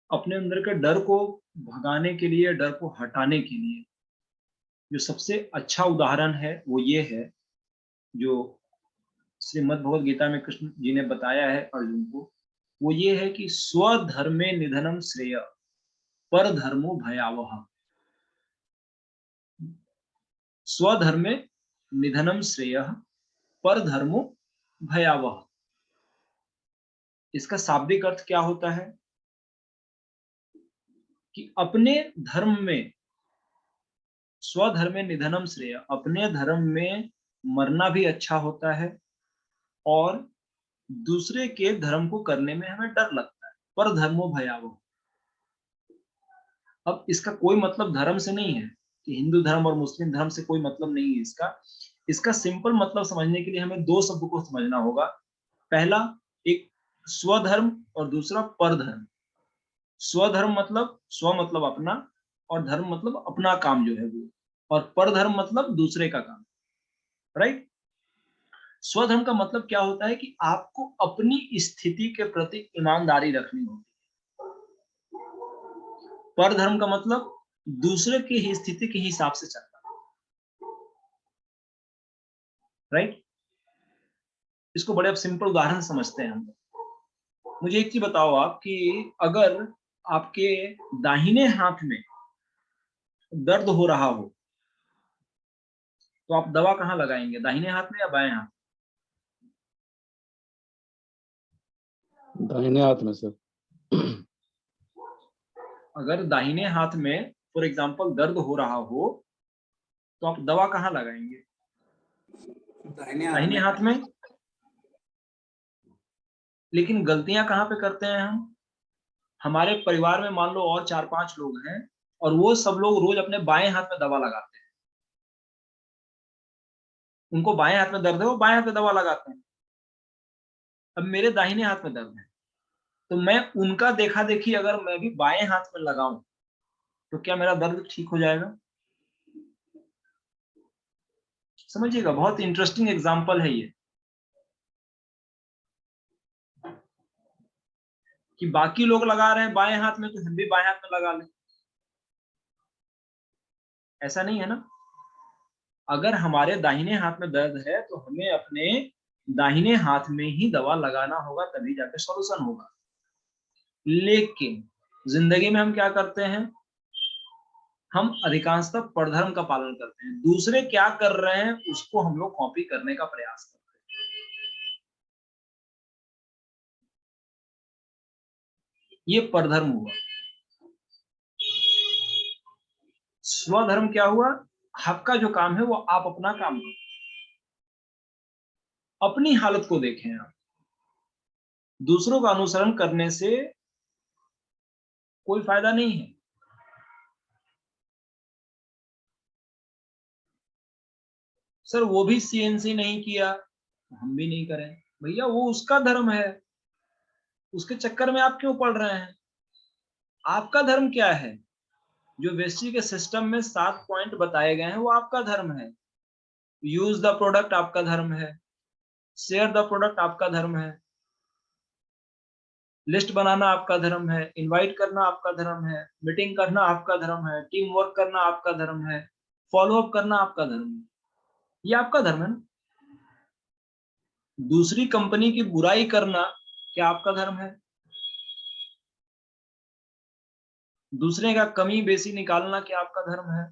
अपने अंदर के डर को भगाने के लिए, डर को हटाने के लिए जो सबसे अच्छा उदाहरण है वो ये है, जो श्रीमद् भगवद गीता में कृष्ण जी ने बताया है अर्जुन को। वो ये है कि स्वधर्मे निधनम श्रेय पर धर्मो भयावह। स्वधर्मे निधनम श्रेय पर धर्मो भयावह। इसका शाब्दिक अर्थ क्या होता है कि अपने धर्म में, स्वधर्मे निधनम श्रेय, अपने धर्म में मरना भी अच्छा होता है और दूसरे के धर्म को करने में हमें डर लगता है। पर धर्मो भयावह। अब इसका कोई मतलब धर्म से नहीं है कि हिंदू धर्म और मुस्लिम धर्म से कोई मतलब नहीं है इसका। इसका सिंपल मतलब समझने के लिए हमें दो शब्द को समझना होगा। पहला, एक स्वधर्म और दूसरा परधर्म। स्वधर्म मतलब स्व मतलब अपना, और धर्म मतलब अपना काम जो है वो, और परधर्म मतलब दूसरे का काम। राइट। स्वधर्म का मतलब क्या होता है कि आपको अपनी स्थिति के प्रति ईमानदारी रखनी होगी। परधर्म का मतलब दूसरे की ही स्थिति के हिसाब से चलना। राइट। इसको बड़े अब सिंपल उदाहरण से समझते हैं हम। मुझे एक चीज बताओ आप कि अगर आपके दाहिने हाथ में दर्द हो रहा हो तो आप दवा कहाँ लगाएंगे, दाहिने हाथ में या बाएं हाथ? दाहिने हाथ में सर। अगर दाहिने हाथ में फॉर एग्जांपल दर्द हो रहा हो तो आप दवा कहाँ लगाएंगे? दाहिने हाथ में। लेकिन गलतियां कहाँ पे करते हैं हम? हमारे परिवार में मान लो और 4-5 लोग हैं और वो सब लोग रोज अपने बाएं हाथ में दवा लगाते हैं। उनको बाएं हाथ में दर्द है, वो बाएं हाथ में दवा लगाते हैं। अब मेरे दाहिने हाथ में दर्द है तो मैं उनका देखा देखी अगर मैं भी बाएं हाथ में लगाऊं तो क्या मेरा दर्द ठीक हो जाएगा? समझिएगा, बहुत इंटरेस्टिंग एग्जांपल है ये कि बाकी लोग लगा रहे हैं बाएं हाथ में तो हम भी बाएं हाथ में लगा लें। ऐसा नहीं है ना। अगर हमारे दाहिने हाथ में दर्द है तो हमें अपने दाहिने हाथ में ही दवा लगाना होगा, तभी जाके सॉल्यूशन होगा। लेकिन जिंदगी में हम क्या करते हैं, हम अधिकांशतः परधर्म का पालन करते हैं। दूसरे क्या कर रहे हैं उसको हम लोग कॉपी करने का प्रयास करते हैं। ये परधर्म हुआ। स्वधर्म क्या हुआ? आपका जो काम है वो आप अपना काम करो, अपनी हालत को देखें आप। दूसरों का अनुसरण करने से कोई फायदा नहीं है। सर वो भी सीएनसी नहीं किया तो हम भी नहीं करें। भैया वो उसका धर्म है, उसके चक्कर में आप क्यों पड़ रहे हैं? आपका धर्म क्या है? जो वेस्टी के सिस्टम में 7 पॉइंट बताए गए हैं वो आपका धर्म है। यूज द प्रोडक्ट आपका धर्म है, शेयर द प्रोडक्ट आपका धर्म है, लिस्ट बनाना आपका धर्म है, इनवाइट करना आपका धर्म है, मीटिंग करना आपका धर्म है, टीम वर्क करना आपका धर्म है, फॉलो अप करना आपका धर्म है। ये आपका धर्म है ना। दूसरी कंपनी की बुराई करना क्या आपका धर्म है? दूसरे का कमी बेसी निकालना क्या आपका धर्म है?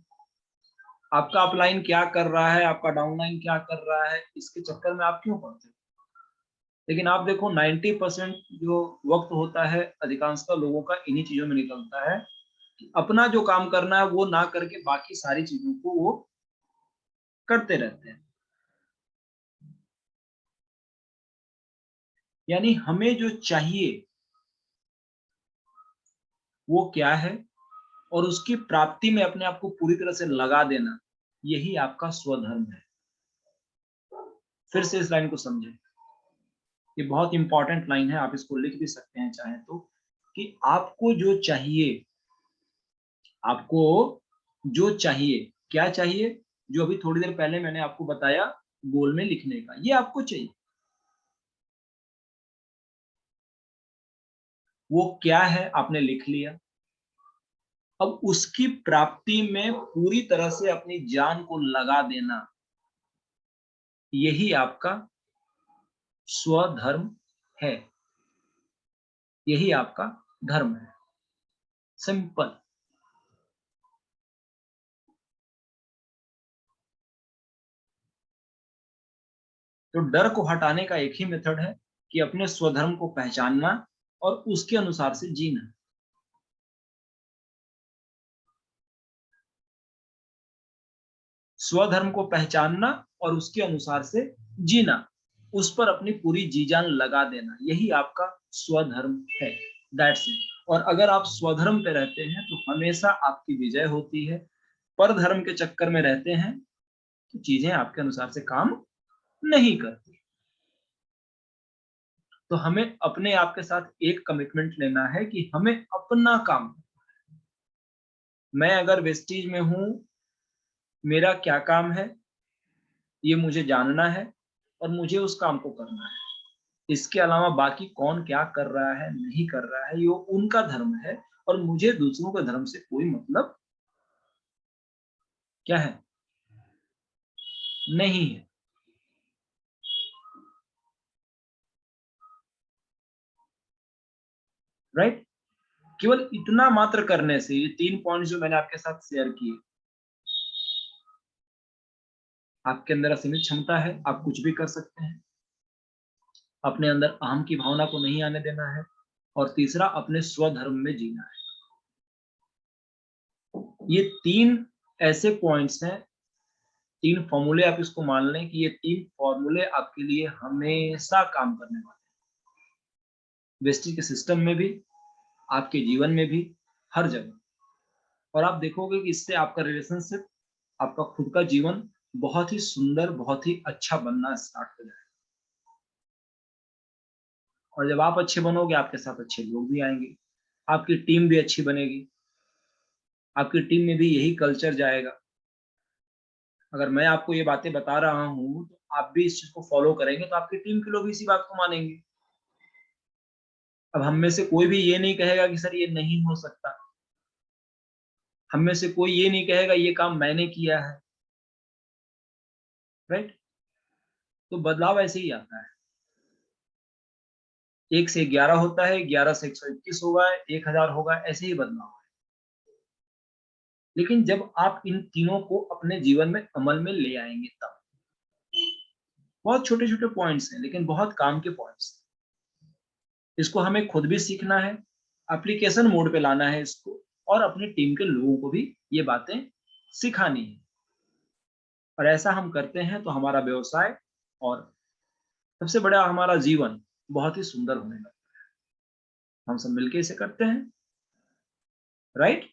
आपका अपलाइन क्या कर रहा है, आपका डाउनलाइन क्या कर रहा है, इसके चक्कर में आप क्यों पड़ते हैं? लेकिन आप देखो 90% जो वक्त होता है अधिकांशतः लोगों का इन्हीं चीजों में निकलता है कि अपना जो काम करना है वो ना करके बाकी सारी चीजों को वो करते रहते हैं। यानी हमें जो चाहिए वो क्या है और उसकी प्राप्ति में अपने आप को पूरी तरह से लगा देना, यही आपका स्वधर्म है। फिर से इस लाइन को समझें, ये बहुत इंपॉर्टेंट लाइन है, आप इसको लिख भी सकते हैं चाहे तो, कि आपको जो चाहिए, आपको जो चाहिए, क्या चाहिए? जो अभी थोड़ी देर पहले मैंने आपको बताया गोल में लिखने का, ये आपको चाहिए। वो क्या है आपने लिख लिया। अब उसकी प्राप्ति में पूरी तरह से अपनी जान को लगा देना, यही आपका स्वधर्म है, यही आपका धर्म है। सिंपल। तो डर को हटाने का एक ही मेथड है कि अपने स्वधर्म को पहचानना और उसके अनुसार से जीना। स्वधर्म को पहचानना और उसके अनुसार से जीना, उस पर अपनी पूरी जी जान लगा देना, यही आपका स्वधर्म है। That's it. और अगर आप स्वधर्म पे रहते हैं तो हमेशा आपकी विजय होती है। पर धर्म के चक्कर में रहते हैं तो चीजें आपके अनुसार से काम नहीं करती। तो हमें अपने आप के साथ एक कमिटमेंट लेना है कि हमें अपना काम, मैं अगर वेस्टीज में हूं, मेरा क्या काम है ये मुझे जानना है और मुझे उस काम को करना है। इसके अलावा बाकी कौन क्या कर रहा है नहीं कर रहा है ये उनका धर्म है, और मुझे दूसरों के धर्म से कोई मतलब क्या है, नहीं है। राइट। केवल इतना मात्र करने से, ये 3 पॉइंट जो मैंने आपके साथ शेयर किए, आपके अंदर असीमित क्षमता है, आप कुछ भी कर सकते हैं। अपने अंदर अहम की भावना को नहीं आने देना है, और तीसरा अपने स्वधर्म में जीना है। ये 3 ऐसे पॉइंट्स हैं, 3 फॉर्मूले आप इसको मान लें कि ये 3 फॉर्मूले आपके लिए हमेशा काम करने वाले हैं। वेस्टिज के सिस्टम में भी, आपके जीवन में भी, हर जगह। और आप देखोगे कि इससे आपका रिलेशनशिप, आपका खुद का जीवन बहुत ही सुंदर, बहुत ही अच्छा बनना स्टार्ट हो जाएगा। और जब आप अच्छे बनोगे, आपके साथ अच्छे लोग भी आएंगे, आपकी टीम भी अच्छी बनेगी, आपकी टीम में भी यही कल्चर जाएगा। अगर मैं आपको ये बातें बता रहा हूँ तो आप भी इस चीज को फॉलो करेंगे तो आपकी टीम के लोग भी इसी बात को मानेंगे। अब हम में से कोई भी ये नहीं कहेगा कि सर ये नहीं हो सकता, हम में से कोई ये नहीं कहेगा ये काम मैंने किया है। राइट। तो बदलाव ऐसे ही आता है। 1 से 11 होता है, 11 से 121 होगा, 1000 होगा, ऐसे ही बदलाव है। लेकिन जब आप इन तीनों को अपने जीवन में अमल में ले आएंगे तब। बहुत छोटे छोटे पॉइंट्स हैं लेकिन बहुत काम के पॉइंट्स हैं। इसको हमें खुद भी सीखना है, एप्लीकेशन मोड पे लाना है इसको, और अपनी टीम के लोगों को भी ये बातें सिखानी है। और ऐसा हम करते हैं तो हमारा व्यवसाय और सबसे बड़ा हमारा जीवन बहुत ही सुंदर होने लगता है। हम सब मिलके इसे करते हैं। राइट।